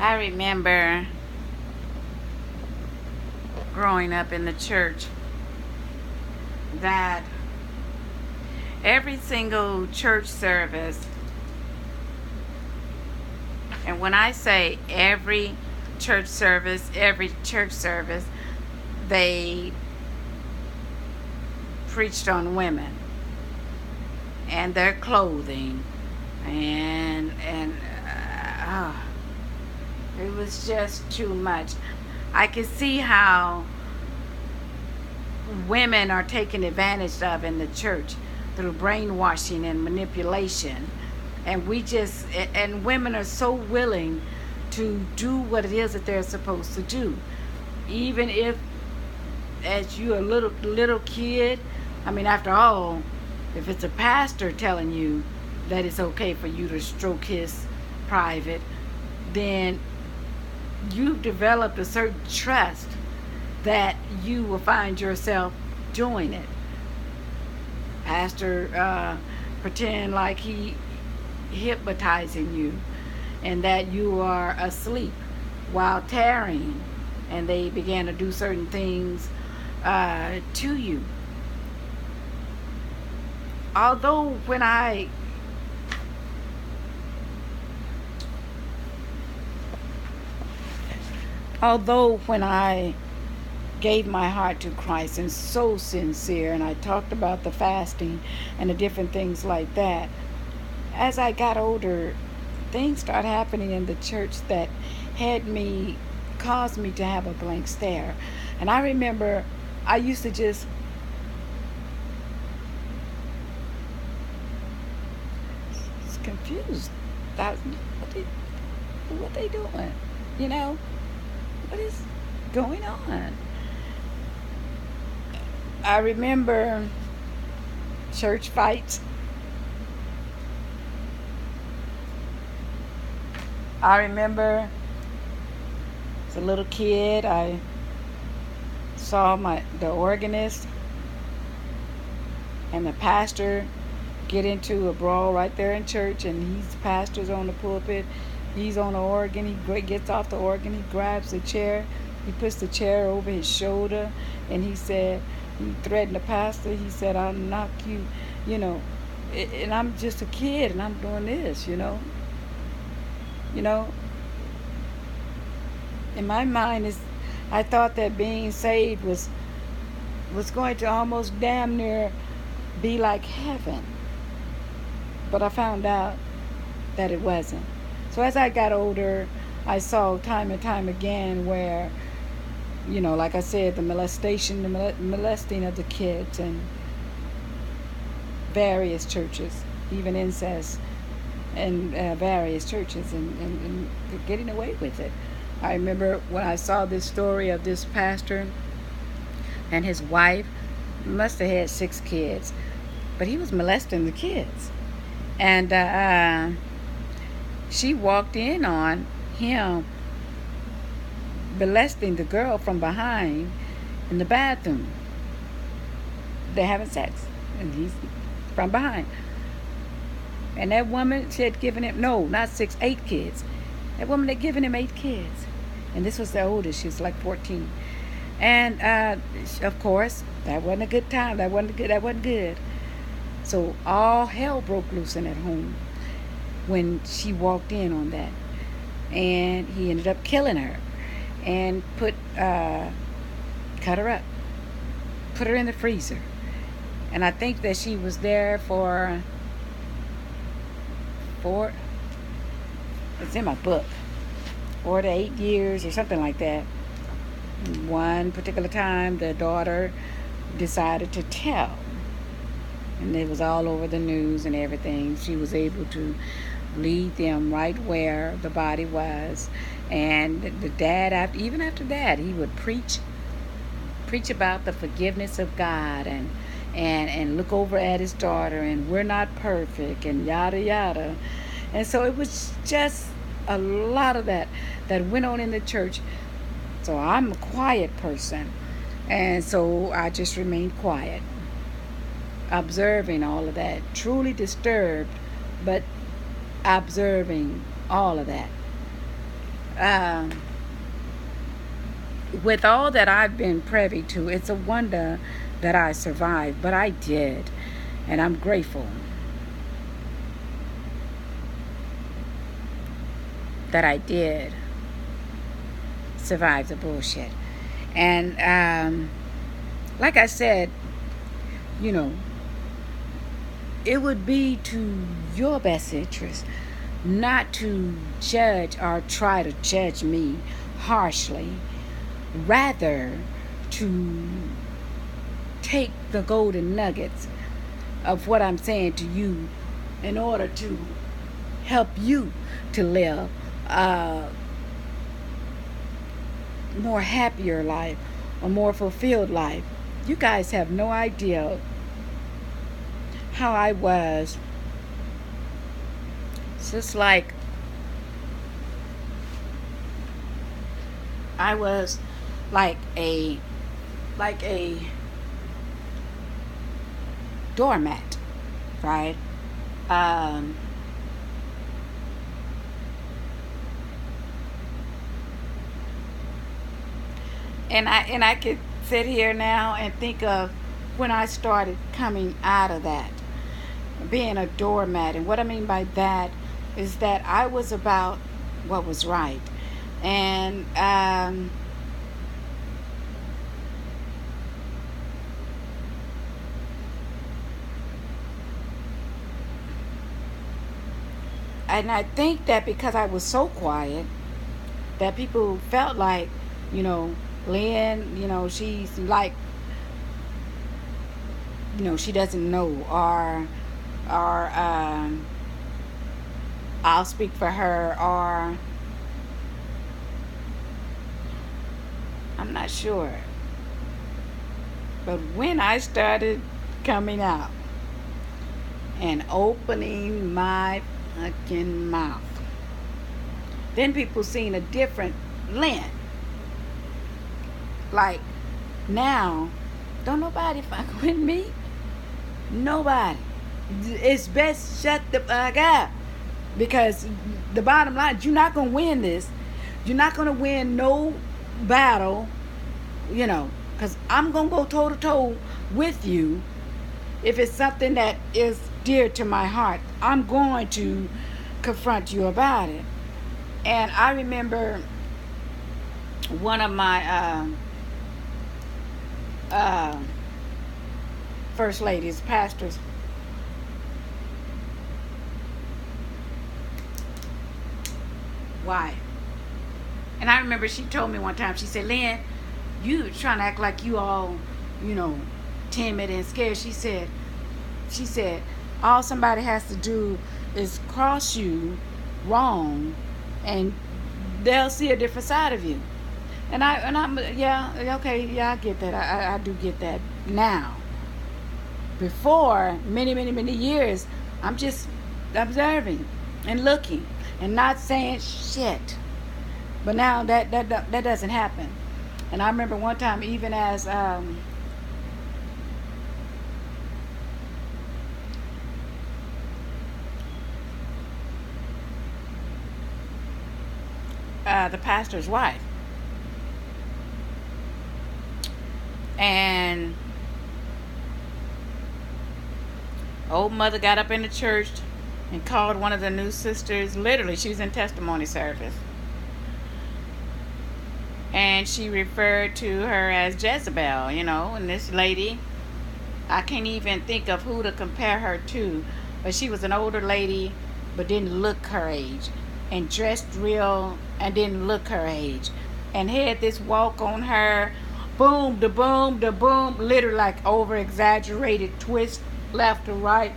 I remember growing up in the church that every single church service, and when I say every church service, they preached on women and their clothing, and it was just too much. I could see how women are taken advantage of in the church through brainwashing and manipulation, and women are so willing to do what it is that they're supposed to do, even if as you a little kid. I mean, after all, if it's a pastor telling you that it's okay for you to stroke his private, then you've developed a certain trust that you will find yourself doing it. Pastor pretend like he hypnotizing you and that you are asleep while tarrying, and they began to do certain things to you. Although when I gave my heart to Christ and so sincere, and I talked about the fasting and the different things like that, as I got older, things started happening in the church that caused me to have a blank stare. And I remember I used to just confused. What they doing? You know, what is going on? I remember church fights. I remember as a little kid, I saw the organist and the pastor get into a brawl right there in church, and the pastor's on the pulpit, he's on the organ, he gets off the organ, he grabs the chair, he puts the chair over his shoulder, and he threatened the pastor, he said, I'll knock you, and I'm just a kid and I'm doing this, in my mind, I thought that being saved was going to almost damn near be like heaven. But I found out that it wasn't. So as I got older, I saw time and time again where, like I said, the molesting of the kids, and various churches, even incest, and various churches, and getting away with it. I remember when I saw this story of this pastor and his wife, must have had 6 kids, but he was molesting the kids. And she walked in on him molesting the girl from behind in the bathroom. They're having sex, and he's from behind. And that woman, she had given him, no, not 6, 8 kids. That woman had given him 8 kids. And this was the oldest. She was like 14. And of course, that wasn't a good time. That wasn't good. So all hell broke loose in that home when she walked in on that. And he ended up killing her and cut her up, put her in the freezer. And I think that she was there for it's in my book, 4 to 8 years or something like that. One particular time, the daughter decided to tell, and it was all over the news and everything. She was able to lead them right where the body was, and the dad, even after that, he would preach about the forgiveness of God, and look over at his daughter, and we're not perfect, and yada yada. And so it was just a lot of that went on in the church. So I'm a quiet person, and so I just remained quiet, observing all of that, truly disturbed, but observing all of that. um, with all that I've been privy to, it's a wonder that I survived, but I did, and I'm grateful that I did survive the bullshit. And like I said, you know, it would be to your best interest not to judge or try to judge me harshly, rather to take the golden nuggets of what I'm saying to you in order to help you to live a more happier life, a more fulfilled life. You guys have no idea how I was just like I was like a doormat, right? Um, and I could sit here now and think of when I started coming out of that, being a doormat. And what I mean by that is that I was about what was right. And I think that because I was so quiet, that people felt like, you know, Lynn, she's like, she doesn't know, or I'll speak for her, or I'm not sure. But when I started coming out and opening my fucking mouth, then people seen a different Lynn. Like, now, don't nobody fuck with me. Nobody. It's best shut the fuck up. Because the bottom line, you're not going to win this. You're not going to win no battle, because I'm going to go toe to toe with you. If it's something that is dear to my heart, I'm going to confront you about it. And I remember one of my first ladies, pastors, wife. And I remember she told me one time, she said, Lynn, you trying to act like you all, timid and scared. She said, all somebody has to do is cross you wrong and they'll see a different side of you. And I'm yeah, okay, yeah, I get that. I do get that now. Before many years, I'm just observing and looking and not saying shit. But now that doesn't happen. And I remember one time, even as the pastor's wife, and old mother got up in the church and called one of the new sisters. Literally, she was in testimony service, and she referred to her as Jezebel, and this lady, I can't even think of who to compare her to, but she was an older lady but didn't look her age, and dressed real and didn't look her age, and had this walk on her, boom, da boom, da boom, literally like over exaggerated twist left to right,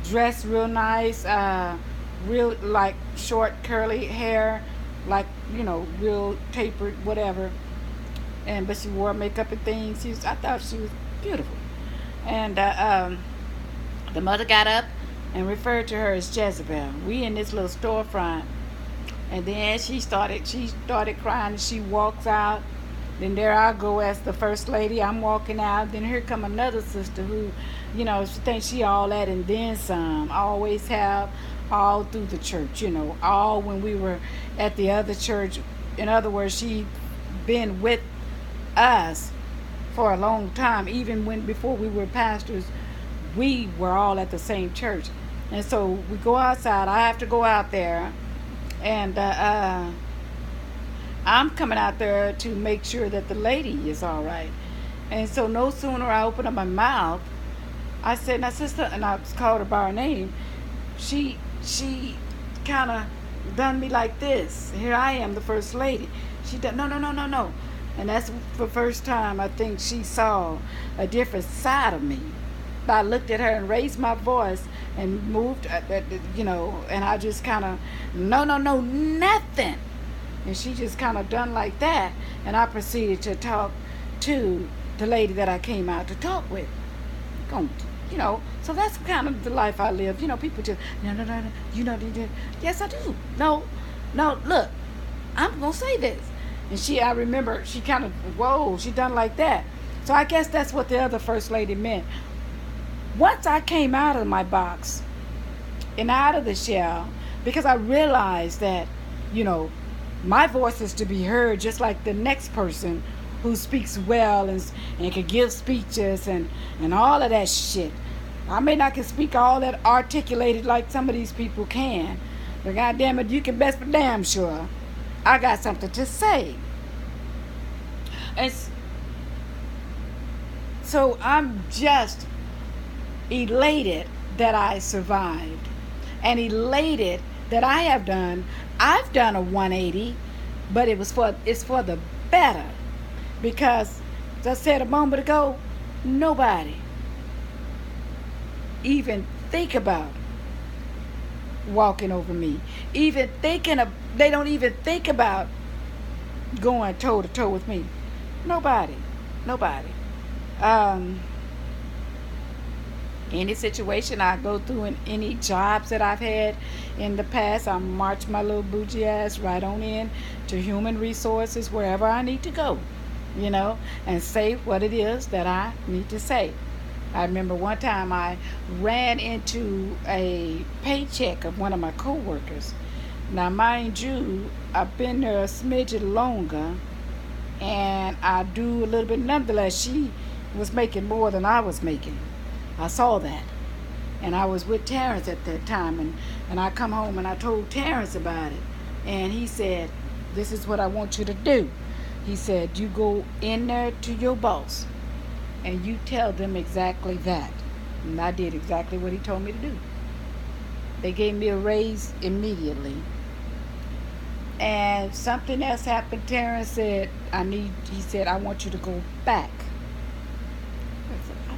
dressed real nice, real like short curly hair, like real tapered, whatever. But she wore makeup and things. I thought she was beautiful. And the mother got up and referred to her as Jezebel. We in this little storefront, and then she started crying, and she walks out, Then there I go as the first lady. I'm walking out. Then here come another sister who, she thinks she all that and then some. Always have all through the church, all when we were at the other church. In other words, she been with us for a long time. Even when before we were pastors, we were all at the same church. And so we go outside. I have to go out there, and I'm coming out there to make sure that the lady is all right. And so no sooner I open up my mouth, I said, "Now, sister," and I called her by her name. She kind of done me like this. Here I am, the first lady. She done, no, no, no, no, no. And that's the first time I think she saw a different side of me. I looked at her and raised my voice and moved, and I just kind of, no, no, no, nothing. And she just kind of done like that. And I proceeded to talk to the lady that I came out to talk with. So that's kind of the life I live. People just, no, no, no, no, yes, I do. No, look, I'm going to say this. And I remember she kind of, whoa, she done like that. So I guess that's what the other first lady meant. Once I came out of my box and out of the shell, because I realized that, my voice is to be heard just like the next person who speaks well and can give speeches and all of that shit. I may not can speak all that articulated like some of these people can, but goddamn it, you can best for damn sure I got something to say. And so I'm just elated that I survived, and elated that I've done a 180, but it's for the better, because as I said a moment ago, nobody even think about walking over me, they don't even think about going toe to toe with me. Nobody. Any situation I go through in any jobs that I've had in the past, I march my little bougie ass right on in to human resources, wherever I need to go, and say what it is that I need to say. I remember one time I ran into a paycheck of one of my coworkers. Now, mind you, I've been there a smidget longer, and I do a little bit. Nonetheless, she was making more than I was making. I saw that. And I was with Terrence at that time, and I come home and I told Terrence about it. And he said, "This is what I want you to do." He said, "You go in there to your boss and you tell them exactly that." And I did exactly what he told me to do. They gave me a raise immediately. And something else happened. Terrence said, he said, "I want you to go back." I said, I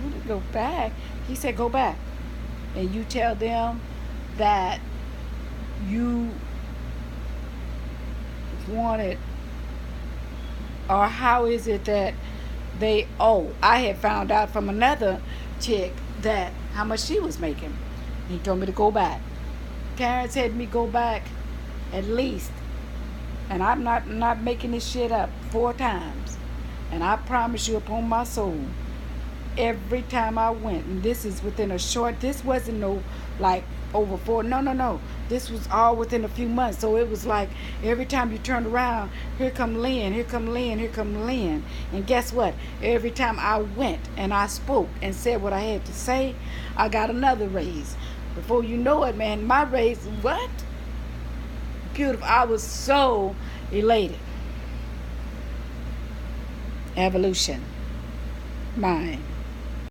want to go back. He said, "Go back and you tell them that you wanted, or how is it that they owe." I had found out from another chick that how much she was making. He told me to go back. Terrence had me go back at least, and I'm not making this shit up, 4 times. And I promise you upon my soul, every time I went, and this is within this wasn't no like over 4, no. This was all within a few months. So it was like every time you turned around, here come Lynn. And guess what? Every time I went and I spoke and said what I had to say, I got another raise. Before you know it, man, my raise, what? Beautiful. I was so elated. Evolution. Mine.